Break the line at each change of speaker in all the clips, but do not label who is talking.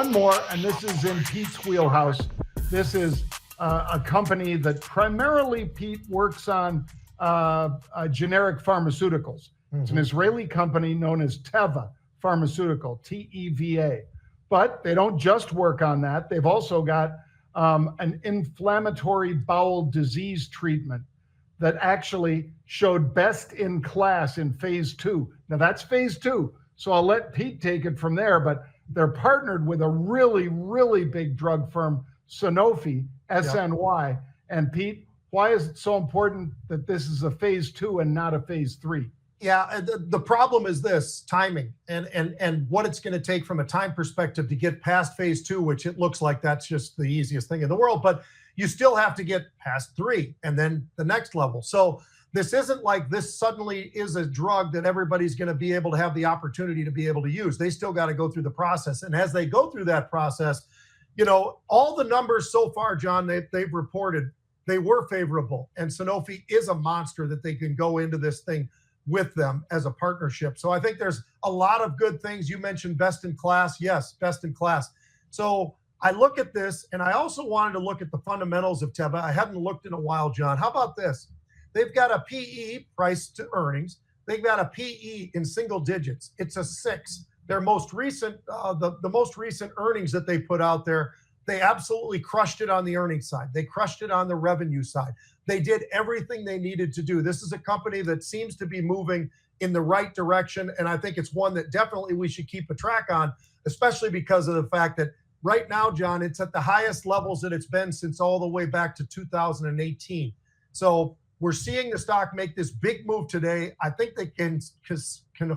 one more, and this is in Pete's wheelhouse. This is a company that primarily, Pete, works on generic pharmaceuticals. It's an Israeli company known as Teva Pharmaceutical, T-E-V-A. But they don't just work on that. They've also got an inflammatory bowel disease treatment that actually showed best in class in phase 2. Now that's phase 2. So I'll let Pete take it from there, but they're partnered with a really, really big drug firm, Sanofi SNY. Yep. And Pete, why is it so important that this is a phase 2 and not a phase 3?
Yeah, the problem is this, timing, and what it's going to take from a time perspective to get past phase 2, which it looks like that's just the easiest thing in the world, but you still have to get past 3 and then the next level. So this isn't like this suddenly is a drug that everybody's going to be able to have the opportunity to be able to use. They still got to go through the process. And as they go through that process, you know, all the numbers so far, John, they've reported, they were favorable. And Sanofi is a monster that they can go into this thing with them as a partnership. So I think there's a lot of good things. You mentioned best in class. Yes, best in class. So I look at this, and I also wanted to look at the fundamentals of Teva. I hadn't looked in a while, John. How about this? They've got a PE, price to earnings. They've got a PE in single digits. It's a 6. Their most recent, the most recent earnings that they put out there, they absolutely crushed it on the earnings side. They crushed it on the revenue side. They did everything they needed to do. This is a company that seems to be moving in the right direction, and I think it's one that definitely we should keep a track on, especially because of the fact that right now, John, it's at the highest levels that it's been since all the way back to 2018. So we're seeing the stock make this big move today. I think they can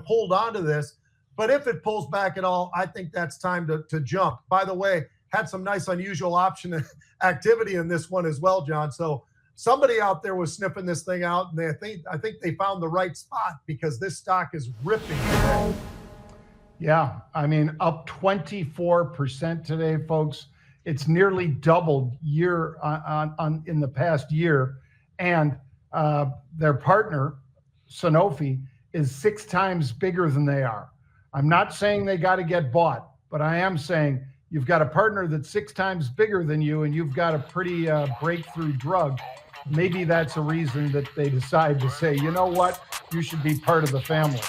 hold on to this, but if it pulls back at all, I think that's time to jump. By the way, had some nice unusual option activity in this one as well, John. So somebody out there was sniffing this thing out, and I think they found the right spot because this stock is ripping today.
Yeah, I mean, up 24% today, folks. It's nearly doubled year on in the past year, and their partner, Sanofi, is 6 times bigger than they are. I'm not saying they got to get bought, but I am saying you've got a partner that's 6 times bigger than you, and you've got a pretty breakthrough drug. Maybe that's a reason that they decide to say, you know what, you should be part of the family.